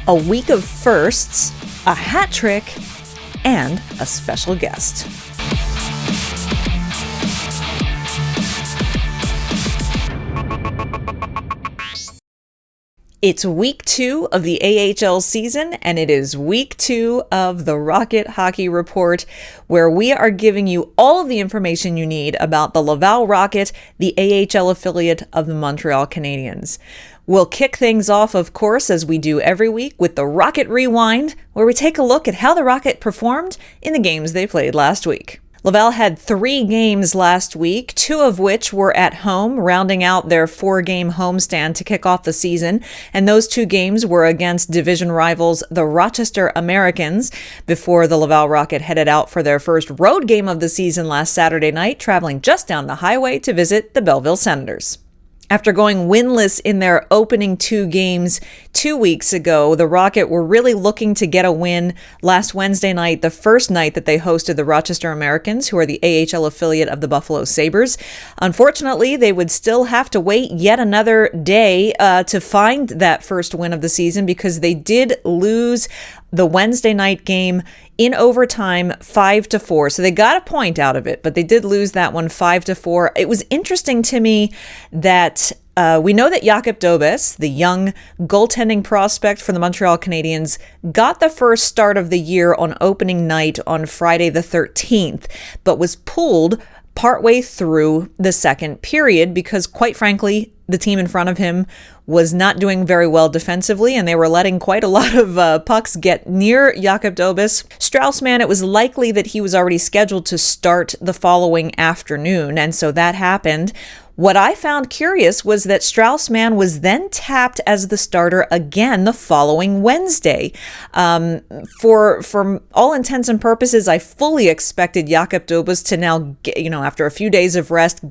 a week of firsts, a hat trick, and a special guest. It's week 2 of the AHL season, and it is week 2 of the Rocket Hockey Report, where we are giving you all of the information you need about the Laval Rocket, the AHL affiliate of the Montreal Canadiens. We'll kick things off, of course, as we do every week, with the Rocket Rewind, where we take a look at how the Rocket performed in the games they played last week. Laval had 3 games last week, 2 of which were at home, rounding out their 4-game homestand to kick off the season. And those 2 games were against division rivals, the Rochester Americans, before the Laval Rocket headed out for their first road game of the season last Saturday night, traveling just down the highway to visit the Belleville Senators. After going winless in their opening 2 games 2 weeks ago, the Rocket were really looking to get a win last Wednesday night, the first night that they hosted the Rochester Americans, who are the AHL affiliate of the Buffalo Sabres. Unfortunately, they would still have to wait yet another day to find that first win of the season, because they did lose the Wednesday night game in overtime 5-4. So they got a point out of it, but they did lose that one 5-4. It was interesting to me that we know that Jakub Dobes, the young goaltending prospect for the Montreal Canadiens, got the first start of the year on opening night on Friday the 13th, but was pulled partway through the second period because, quite frankly, the team in front of him was not doing very well defensively, and they were letting quite a lot of pucks get near Jakub Dobes. Straussman, it was likely that he was already scheduled to start the following afternoon, and so that happened. What I found curious was that Straussman was then tapped as the starter again the following Wednesday. For all intents and purposes, I fully expected Jakub Dobes to now, after a few days of rest,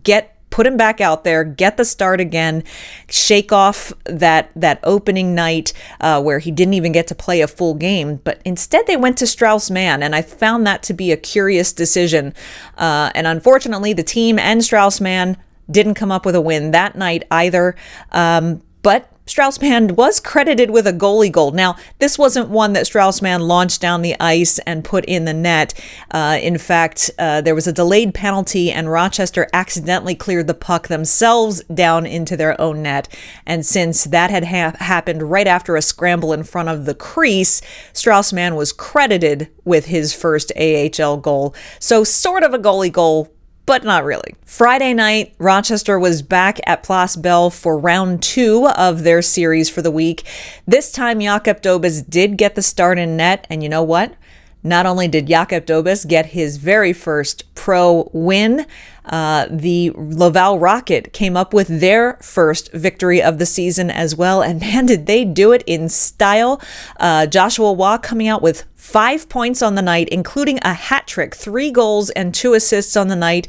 put him back out there, get the start again, shake off that opening night where he didn't even get to play a full game. But instead they went to Straussman, and I found that to be a curious decision. And unfortunately, the team and Straussman didn't come up with a win that night either. But Straussman was credited with a goalie goal. Now, this wasn't one that Straussman launched down the ice and put in the net. In fact, there was a delayed penalty, and Rochester accidentally cleared the puck themselves down into their own net. And since that had happened right after a scramble in front of the crease, Straussman was credited with his first AHL goal. So sort of a goalie goal, but not really. Friday night, Rochester was back at Place Bell for round 2 of their series for the week. This time, Jakub Dobes did get the start in net, and you know what? Not only did Jakub Dobes get his very first pro win, the Laval Rocket came up with their first victory of the season as well, and man, did they do it in style. Joshua Waugh coming out with 5 points on the night, including a hat trick, 3 goals and 2 assists on the night.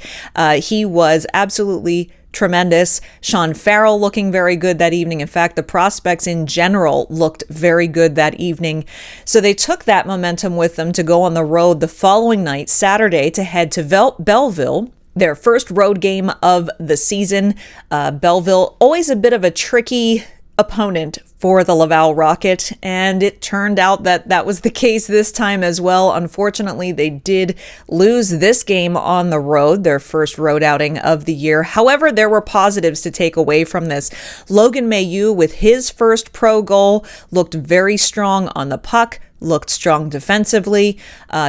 He was absolutely tremendous. Sean Farrell looking very good that evening. In fact, the prospects in general looked very good that evening. So they took that momentum with them to go on the road the following night, Saturday, to head to Belleville, their first road game of the season. Belleville, always a bit of a tricky opponent for the Laval Rocket, and it turned out that that was the case this time as well. Unfortunately, they did lose this game on the road, their first road outing of the year. However, there were positives to take away from this. Logan Mailloux, with his first pro goal, looked very strong on the puck, looked strong defensively.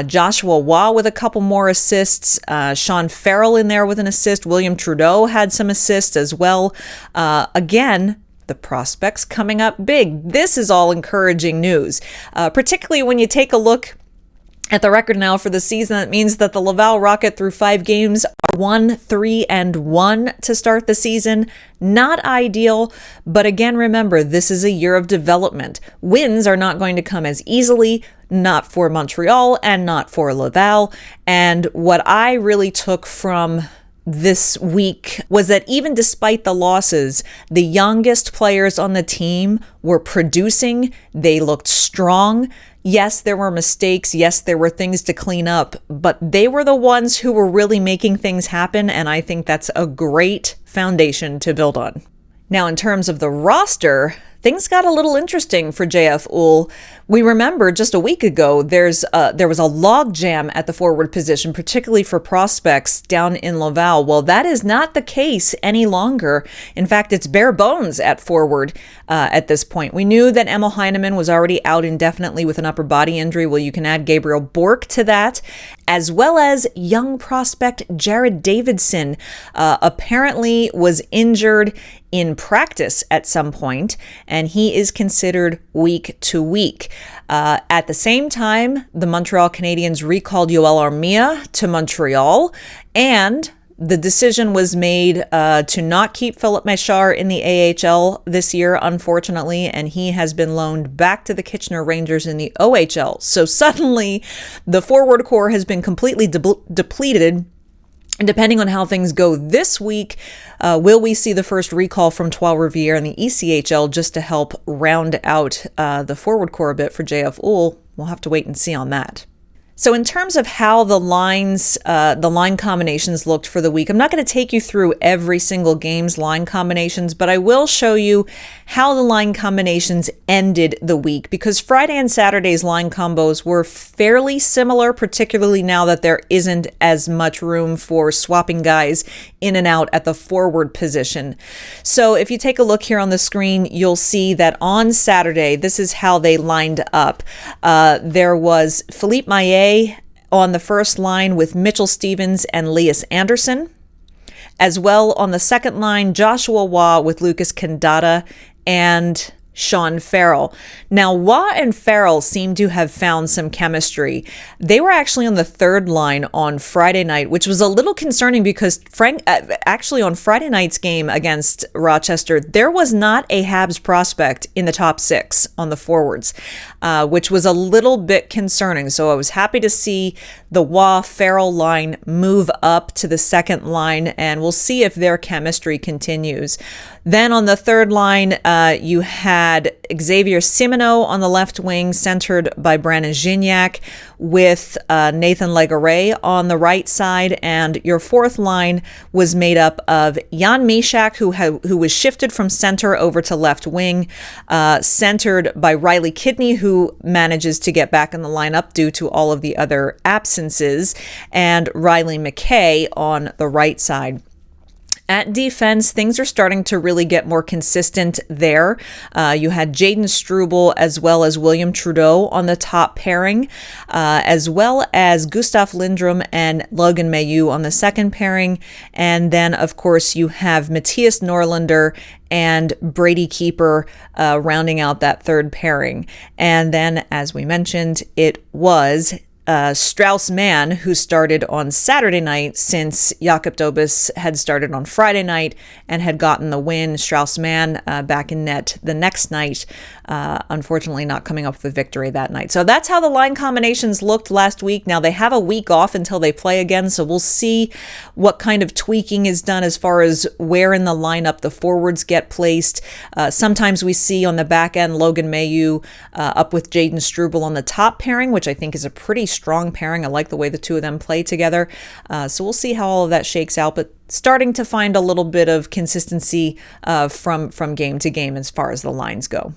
Joshua Waugh with a couple more assists. Sean Farrell in there with an assist. William Trudeau had some assists as well. Again, the prospects coming up big. This is all encouraging news, particularly when you take a look at the record now for the season. That means that the Laval Rocket through 5 games are 1-3-1 to start the season. Not ideal, but again, remember, this is a year of development. Wins are not going to come as easily, not for Montreal and not for Laval. And what I really took from this week was that even despite the losses, the youngest players on the team were producing. They looked strong. Yes, there were mistakes. Yes, there were things to clean up, but they were the ones who were really making things happen, and I think that's a great foundation to build on. Now, in terms of the roster, things got a little interesting for JF Uhl. We remember just a week ago, there was a log jam at the forward position, particularly for prospects down in Laval. Well, that is not the case any longer. In fact, it's bare bones at forward at this point. We knew that Emil Heineman was already out indefinitely with an upper body injury. Well, you can add Gabriel Bourque to that, as well as young prospect Jared Davidson apparently was injured in practice at some point, and he is considered week to week. At the same time, the Montreal Canadiens recalled Yoel Armia to Montreal, and the decision was made to not keep Philip Méchard in the AHL this year, unfortunately, and he has been loaned back to the Kitchener Rangers in the OHL. So suddenly, the forward core has been completely depleted. And depending on how things go this week, will we see the first recall from Trois-Rivières in the ECHL just to help round out the forward core a bit for JF Uhl? We'll have to wait and see on that. So in terms of how the line combinations looked for the week, I'm not going to take you through every single game's line combinations, but I will show you how the line combinations ended the week, because Friday and Saturday's line combos were fairly similar, particularly now that there isn't as much room for swapping guys in and out at the forward position. So if you take a look here on the screen, you'll see that on Saturday, this is how they lined up. There was Philippe Maillet on the first line with Mitchell Stevens and Lias Andersson. As well on the second line, Joshua Waugh with Lucas Candata and Sean Farrell. Now, Waugh and Farrell seem to have found some chemistry. They were actually on the third line on Friday night, which was a little concerning because actually on Friday night's game against Rochester, there was not a Habs prospect in the top six on the forwards, which was a little bit concerning. So I was happy to see the Waugh-Farrell line move up to the second line, and we'll see if their chemistry continues. Then on the third line, you had Xavier Simoneau on the left wing, centered by Brandon Gignac, with Nathan Legare on the right side. And your fourth line was made up of Jan Mysak, who was shifted from center over to left wing, centered by Riley Kidney, who manages to get back in the lineup due to all of the other absences, and Riley McKay on the right side. At defense, things are starting to really get more consistent there. You had Jaden Struble as well as William Trudeau on the top pairing, as well as Gustav Lindrum and Logan Mailloux on the second pairing. And then, of course, you have Matthias Norlinder and Brady Keeper rounding out that third pairing. And then, as we mentioned, it was Strauss-Mann, who started on Saturday night, since Jakob Dobis had started on Friday night and had gotten the win. Strauss-Mann back in net the next night, unfortunately not coming up with a victory that night. So that's how the line combinations looked last week. Now they have a week off until they play again, so we'll see what kind of tweaking is done as far as where in the lineup the forwards get placed. Sometimes we see on the back end Logan Mailloux up with Jaden Struble on the top pairing, which I think is a pretty strong pairing. I like the way the two of them play together. So we'll see how all of that shakes out, but starting to find a little bit of consistency from game to game as far as the lines go.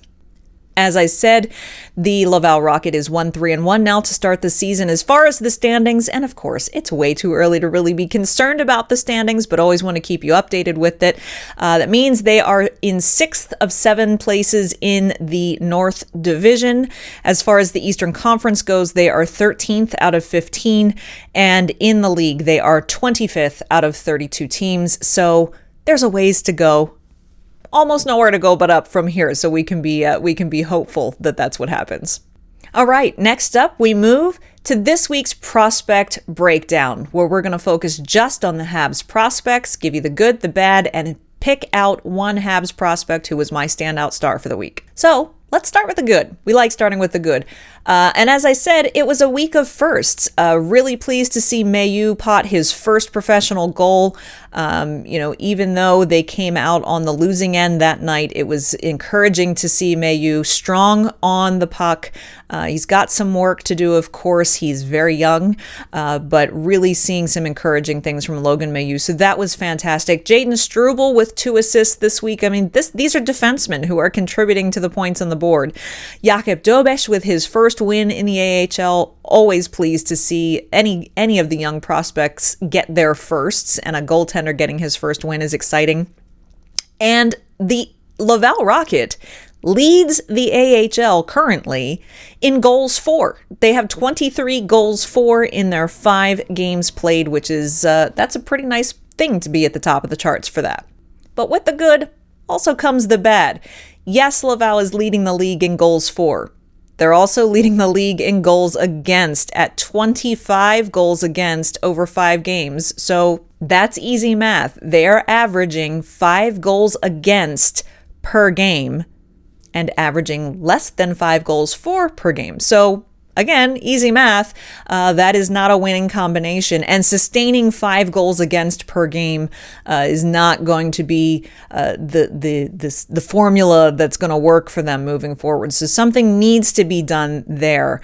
As I said, the Laval Rocket is 1-3-1 now to start the season. As far as the standings, and of course, it's way too early to really be concerned about the standings, but always want to keep you updated with it. That means they are in 6th of 7 places in the North Division. As far as the Eastern Conference goes, they are 13th out of 15, and in the league, they are 25th out of 32 teams. So there's a ways to go. Almost nowhere to go but up from here, so we can be hopeful that that's what happens. All right, next up we move to this week's prospect breakdown, where we're going to focus just on the Habs prospects, give you the good, the bad, and pick out one Habs prospect who was my standout star for the week. So let's start with the good. We like starting with the good. And as I said, it was a week of firsts. Really pleased to see Mayu pot his first professional goal. Even though they came out on the losing end that night, it was encouraging to see Mayu strong on the puck. He's got some work to do, of course. He's very young, but really seeing some encouraging things from Logan Mayu. So that was fantastic. Jaden Struble with 2 assists this week. I mean, these are defensemen who are contributing to the points on the board. Jakub Dobeš with his first win in the AHL. Always pleased to see any of the young prospects get their firsts, and a goaltender getting his first win is exciting. And the Laval Rocket leads the AHL currently in goals for. They have 23 goals for in their 5 games played, which is that's a pretty nice thing to be at the top of the charts for that. But with the good also comes the bad. Yes, Laval is leading the league in goals for. They're also leading the league in goals against at 25 goals against over 5 games. So that's easy math. They're averaging 5 goals against per game and averaging less than 5 goals for per game. So again, easy math. That is not a winning combination. And sustaining 5 goals against per game is not going to be the formula that's going to work for them moving forward. So something needs to be done there.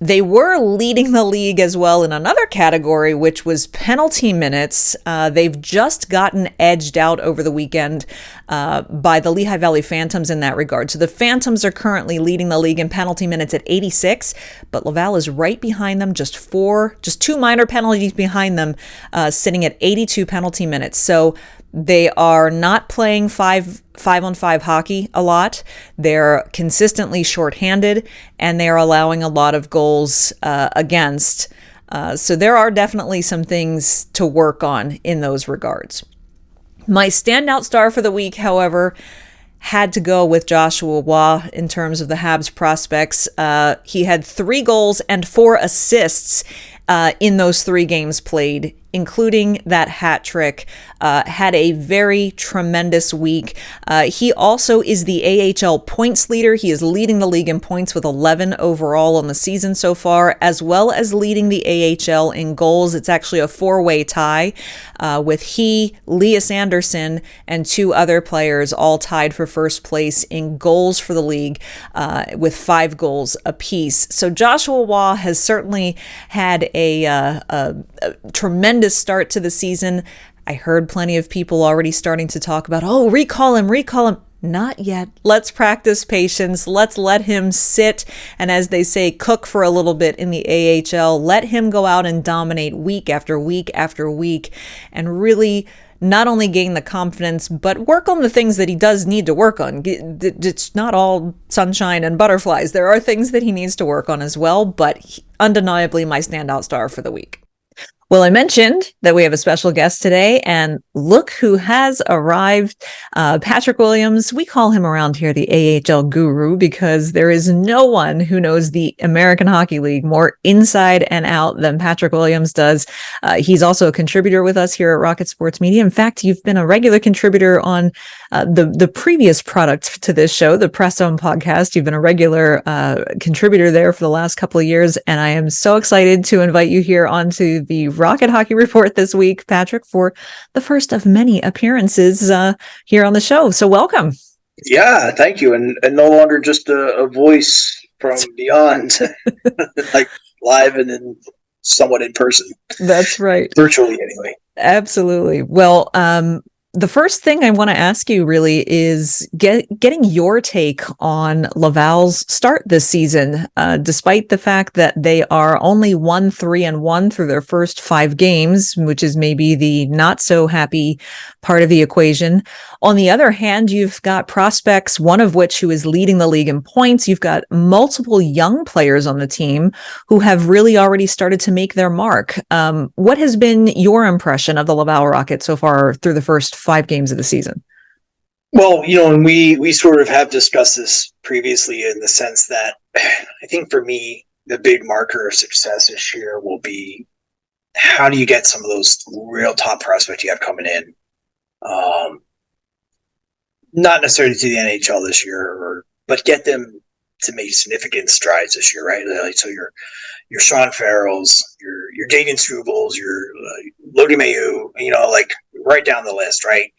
They were leading the league as well in another category, which was penalty minutes. They've just gotten edged out over the weekend by the Lehigh Valley Phantoms in that regard. So the Phantoms are currently leading the league in penalty minutes at 86, but Laval is right behind them, just 2 minor penalties behind them, sitting at 82 penalty minutes. So they are not playing 5-on-5 hockey a lot. They're consistently shorthanded, and they are allowing a lot of goals against. So there are definitely some things to work on in those regards. My standout star for the week, however, had to go with Joshua Waugh in terms of the Habs prospects. He had 3 goals and 4 assists in those 3 games played, including that hat trick. Had a very tremendous week. He also is the AHL points leader. He is leading the league in points with 11 overall on the season so far, as well as leading the AHL in goals. It's actually a 4-way tie with he, Lias Anderson, and 2 other players all tied for first place in goals for the league with 5 goals apiece. So Joshua Waugh has certainly had a tremendous start to the season. I heard plenty of people already starting to talk about, recall him. Not yet. Let's practice patience. Let's let him sit and, as they say, cook for a little bit in the AHL. Let him go out and dominate week after week after week and really not only gain the confidence, but work on the things that he does need to work on. It's not all sunshine and butterflies. There are things that he needs to work on as well, but undeniably my standout star for the week. Well, I mentioned that we have a special guest today, and look who has arrived. Patrick Williams. We call him around here the AHL guru because there is no one who knows the American Hockey League more inside and out than Patrick Williams does. He's also a contributor with us here at Rocket Sports Media. In fact, you've been a regular contributor on the previous product to this show, the Press Zone podcast. You've been a regular contributor there for the last couple of years, and I am so excited to invite you here onto the Rocket Hockey Report this week, Patrick, for the first of many appearances here on the show. So welcome. Yeah, thank you. And no longer just a voice from beyond, like live and then somewhat in person. That's right. Virtually, anyway. Absolutely. Well, the first thing I want to ask you really is getting your take on Laval's start this season, despite the fact that they are only 1-3-1 through their first 5 games, which is maybe the not so happy part of the equation. On the other hand, you've got prospects, one of which who is leading the league in points. You've got multiple young players on the team who have really already started to make their mark. What has been your impression of the Laval Rocket so far through the first 5 games of the season? Well, and we sort of have discussed this previously in the sense that I think for me, the big marker of success this year will be how do you get some of those real top prospects you have coming in? Not necessarily to the NHL this year, but get them to make significant strides this year, right? Like, so your Sean Farrells, your Dagan Strubles, your Lodi Mayu, like right down the list, right?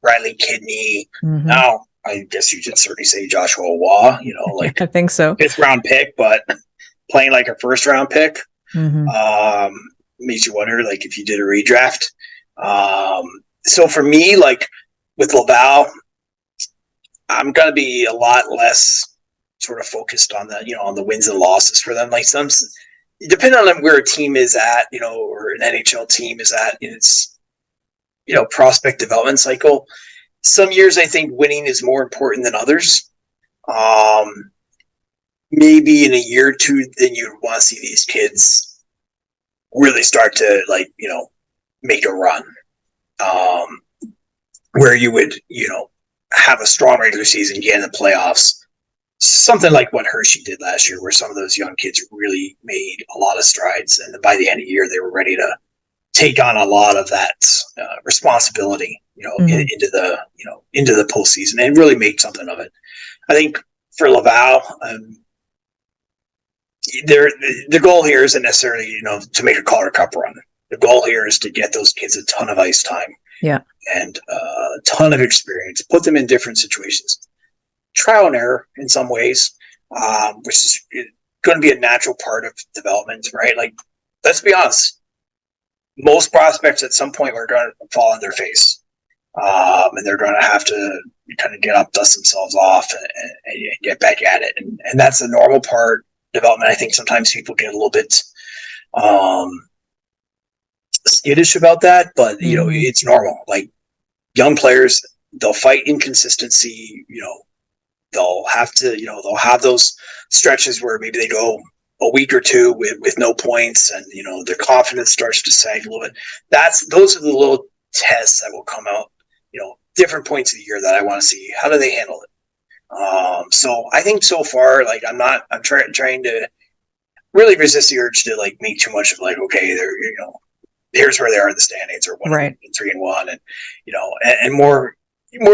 Riley Kidney. Mm-hmm. Now, I guess you should certainly say Joshua Waugh, like I think so. 5th round pick, but playing like a 1st round pick. Mm-hmm. Makes you wonder, like, if you did a redraft. So for me, like with Laval, I'm going to be a lot less sort of focused on the, on the wins and losses for them. Like depending on where a team is at, or an NHL team is at in its, prospect development cycle. Some years I think winning is more important than others. Maybe in a year or two, then you'd want to see these kids really start to, like, make a run, where you would, have a strong regular season, get in the playoffs, something like what Hershey did last year, where some of those young kids really made a lot of strides, and by the end of the year, they were ready to take on a lot of that responsibility, into the postseason, and really make something of it. I think for Laval, the goal here isn't necessarily, to make a Calder Cup run. The goal here is to get those kids a ton of ice time. Yeah. And a ton of experience, put them in different situations. Trial and error in some ways, which is going to be a natural part of development, right? Like, let's be honest. Most prospects at some point are going to fall on their face. And they're going to have to kind of get up, dust themselves off, and get back at it. And that's a normal part of development. I think sometimes people get a little bit skittish about that, but it's normal. Like, young players, they'll fight inconsistency. They'll have to, they'll have those stretches where maybe they go a week or two with no points, and their confidence starts to sag a little bit. Those are the little tests that will come out, different points of the year that I want to see. How do they handle it? So I think so far, like, I'm trying to really resist the urge to, like, make too much of, like, okay, they're, here's where they are in the standings, or 1-3-1, and and more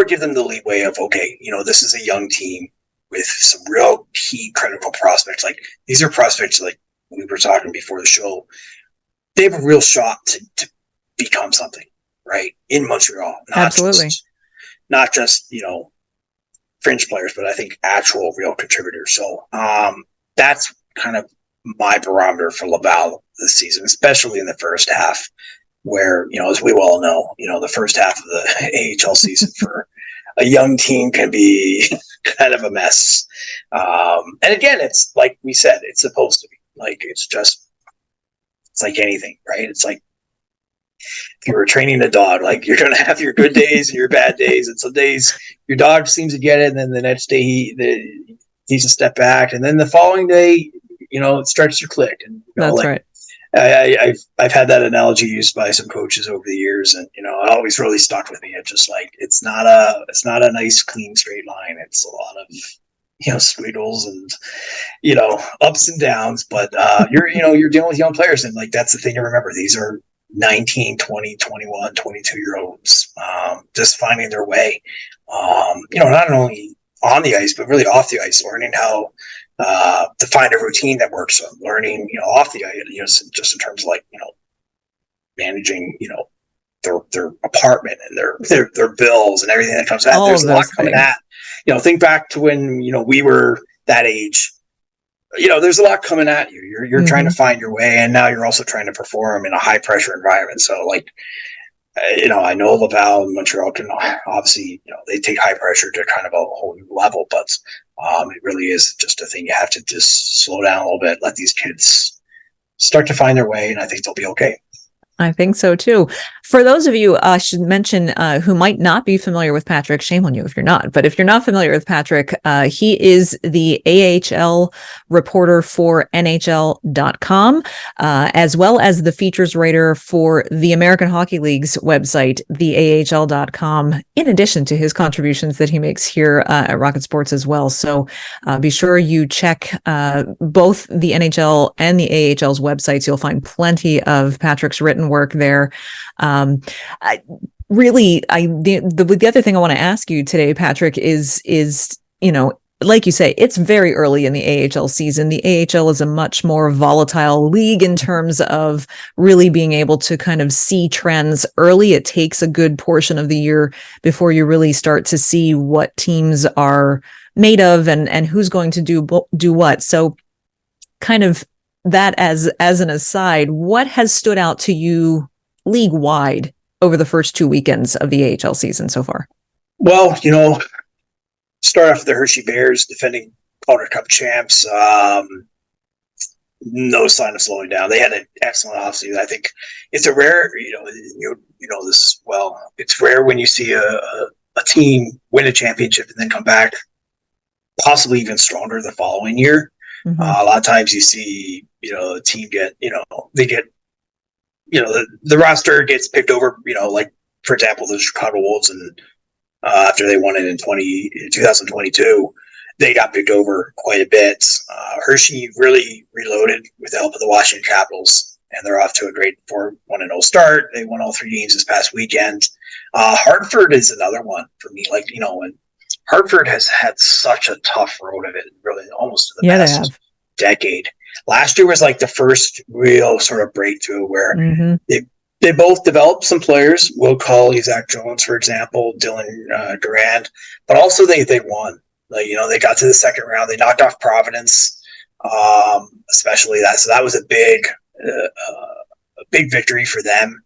give them the leeway of, okay, this is a young team with some real key critical prospects. Like, these are prospects, like we were talking before the show, they have a real shot to become something, right, in Montreal. Absolutely. Not just fringe players, but I think actual real contributors. So that's kind of my barometer for Laval this season, especially in the first half, where, as we well know, the first half of the AHL season for a young team can be kind of a mess. And again, it's like we said, it's supposed to be like, it's like anything, right? It's like if you were training a dog, like, you're going to have your good days and your bad days, and some days your dog seems to get it, and then the next day he needs to step back, and then the following day, it starts to click. And that's right. I've had that analogy used by some coaches over the years, and it always really stuck with me. It's just like, it's not a nice clean straight line. It's a lot of squiggles and ups and downs. But you're dealing with young players, and, like, that's the thing to remember. These are 19, 20, 21, 22-year-olds just finding their way. Not only on the ice, but really off the ice, learning how to find a routine that works. Learning, off the ice, just in terms of, like, managing, their apartment and their bills and everything that comes out. There's a lot coming at. Think back to when we were that age. There's a lot coming at you. You're trying to find your way, and now you're also trying to perform in a high pressure environment. So, like, I know Laval and Montreal can obviously, they take high pressure to kind of a whole new level, but it really is just a thing. You have to just slow down a little bit, let these kids start to find their way, and I think they'll be okay. I think so too. For those of you, I should mention, who might not be familiar with Patrick, shame on you if you're not, but if you're not familiar with Patrick, he is the AHL reporter for NHL.com, as well as the features writer for the American Hockey League's website, the AHL.com, in addition to his contributions that he makes here at Rocket Sports as well. So be sure you check both the NHL and the AHL's websites. You'll find plenty of Patrick's written work there. The other thing I want to ask you today, Patrick, is like you say, it's very early in the AHL season. The AHL is a much more volatile league in terms of really being able to kind of see trends early. It takes a good portion of the year before you really start to see what teams are made of and who's going to do what. So kind of that as an aside, what has stood out to you league wide over the first 2 weekends of the AHL season so far? Well, start off with the Hershey Bears, defending Calder Cup champs. No sign of slowing down. They had an excellent offseason. I think it's a rare, you know this well. It's rare when you see a team win a championship and then come back, possibly even stronger the following year. Mm-hmm. A lot of times you see, a team get, they get, the roster gets picked over. Like for example, the Chicago Wolves and. After they won it in 2022, they got picked over quite a bit. Hershey really reloaded with the help of the Washington Capitals, and they're off to a great 4-1-0 start. They won all 3 games this past weekend. Hartford is another one for me. And Hartford has had such a tough road of it, really, almost to the past decade. Last year was like the first real sort of breakthrough where they both developed some players. Will Cawley, Zach Jones, for example, Dylan Durand, but also they won. They got to the second round. They knocked off Providence, especially that. So that was a big victory for them.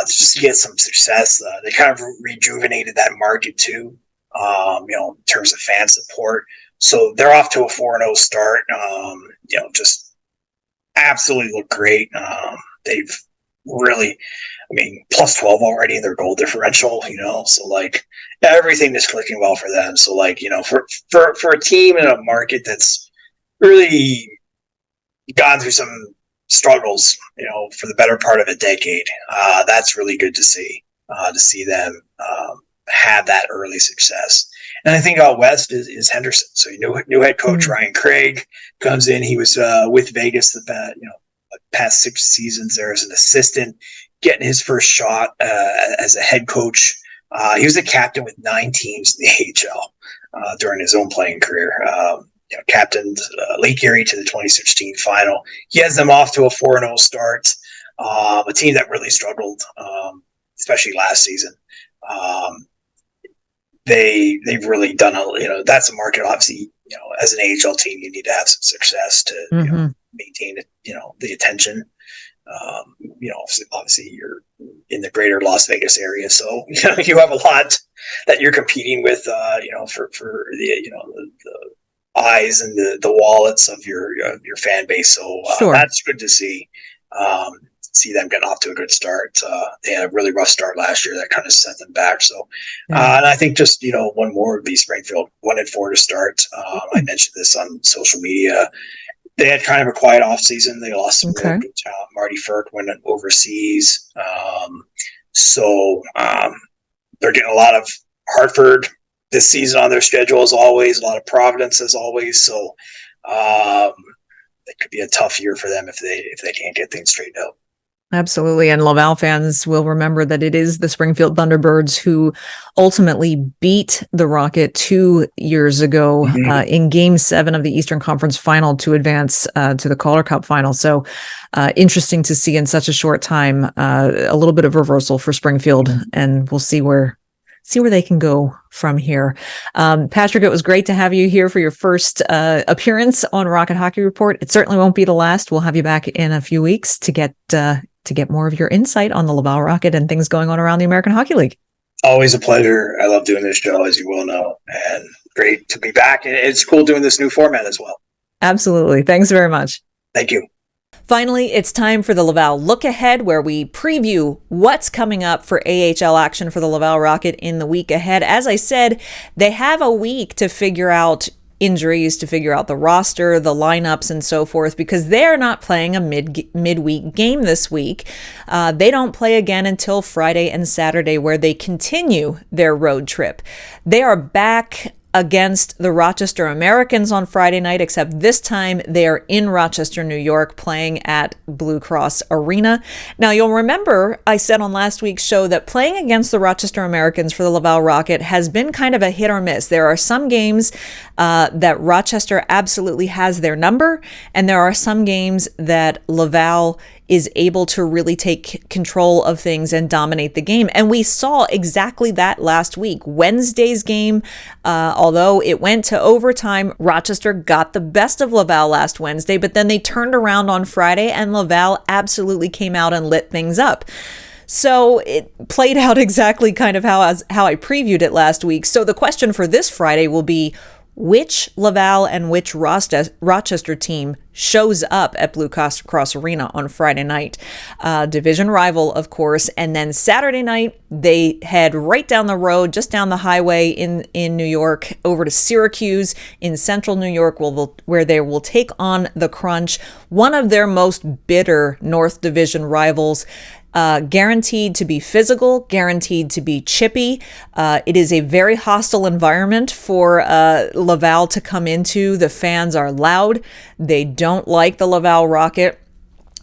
Just to get some success. They kind of rejuvenated that market too, in terms of fan support. So they're off to a 4-0 start. Just absolutely look great. They've really, plus 12 already in their goal differential, so everything is clicking well for them. So for a team in a market that's really gone through some struggles, for the better part of a decade, that's really good to see them have that early success. And I think out west is Henderson. So new head coach Ryan Craig comes in. He was with Vegas the past 6 seasons there as an assistant, getting his first shot as a head coach. He was a captain with 9 teams in the AHL during his own playing career. Captained Lake Erie to the 2016 final. He has them off to a 4-0 start. A team that really struggled, especially last season. They've really done that's a market. Obviously, as an AHL team, you need to have some success to maintain the attention. Obviously you're in the greater Las Vegas area, so you have a lot that you're competing with. For the eyes and the wallets of your fan base. So that's good to see. See them getting off to a good start. They had a really rough start last year that kind of set them back. So, and I think just one more would be Springfield, 1-4 to start. I mentioned this on social media. They had kind of a quiet off season. They lost some really good talent. Marty Ferk went overseas. So they're getting a lot of Hartford this season on their schedule as always, a lot of Providence as always. So it could be a tough year for them if they can't get things straightened out. Absolutely. And Laval fans will remember that it is the Springfield Thunderbirds who ultimately beat the Rocket 2 years ago in Game 7 of the Eastern Conference Final to advance to the Calder Cup Final. So interesting to see in such a short time, a little bit of reversal for Springfield, and we'll see where they can go from here. Patrick, it was great to have you here for your first appearance on Rocket Hockey Report. It certainly won't be the last. We'll have you back in a few weeks to get more of your insight on the Laval Rocket and things going on around the American Hockey League. Always a pleasure. I love doing this show, as you well know, and great to be back. And it's cool doing this new format as well. Absolutely. Thanks very much. Thank you. Finally, it's time for the Laval Look Ahead, where we preview what's coming up for AHL action for the Laval Rocket in the week ahead. As I said, they have a week to figure out injuries, to figure out the roster, the lineups, and so forth, because they're not playing a midweek game this week. They don't play again until Friday and Saturday, where they continue their road trip. They are back against the Rochester Americans on Friday night, except this time they are in Rochester, New York, playing at Blue Cross Arena. Now, you'll remember I said on last week's show that playing against the Rochester Americans for the Laval Rocket has been kind of a hit or miss. There are some games that Rochester absolutely has their number, and there are some games that Laval is able to really take control of things and dominate the game. And we saw exactly that last week. Wednesday's game, although it went to overtime, Rochester got the best of Laval last Wednesday, but then they turned around on Friday and Laval absolutely came out and lit things up. So it played out exactly kind of how I previewed it last week. So the question for this Friday will be, which Laval and which Rochester team shows up at Blue Cross Arena on Friday night? Division rival, of course. And then Saturday night, they head right down the road, just down the highway in New York, over to Syracuse in central New York, where they will take on the Crunch, one of their most bitter North Division rivals. Guaranteed to be physical, guaranteed to be chippy. It is a very hostile environment for Laval to come into. The fans are loud. They don't like the Laval Rocket.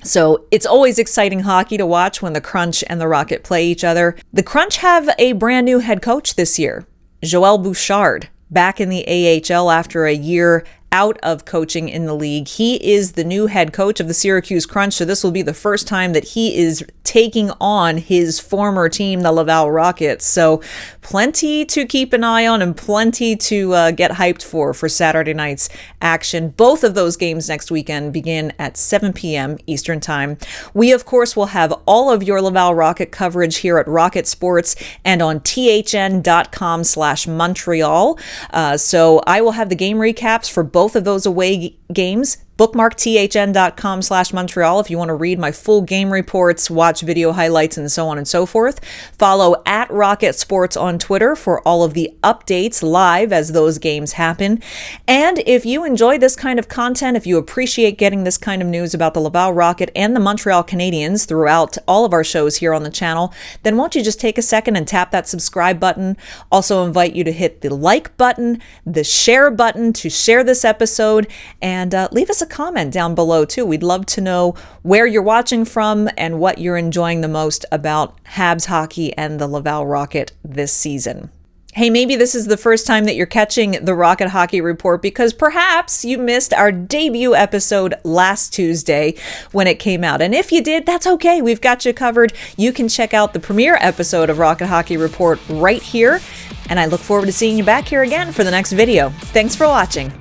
So it's always exciting hockey to watch when the Crunch and the Rocket play each other. The Crunch have a brand new head coach this year, Joël Bouchard, back in the AHL after a year out of coaching in the league. He is the new head coach of the Syracuse Crunch, so this will be the first time that he is taking on his former team, the Laval Rocket. So plenty to keep an eye on and plenty to get hyped for Saturday night's action. Both of those games next weekend begin at 7 p.m. Eastern Time. We, of course, will have all of your Laval Rocket coverage here at Rocket Sports and on thn.com/Montreal. So I will have the game recaps for both of those away games. Bookmark thn.com/Montreal if you want to read my full game reports, watch video highlights, and so on and so forth. Follow at Rocket Sports on Twitter for all of the updates live as those games happen. And if you enjoy this kind of content, if you appreciate getting this kind of news about the Laval Rocket and the Montreal Canadiens throughout all of our shows here on the channel, then won't you just take a second and tap that subscribe button? Also invite you to hit the like button, the share button to share this episode, and leave us a comment down below too. We'd love to know where you're watching from and what you're enjoying the most about Habs hockey and the Laval Rocket this season. Hey, maybe this is the first time that you're catching the Rocket Hockey Report because perhaps you missed our debut episode last Tuesday when it came out. And if you did, that's okay. We've got you covered. You can check out the premiere episode of Rocket Hockey Report right here. And I look forward to seeing you back here again for the next video. Thanks for watching.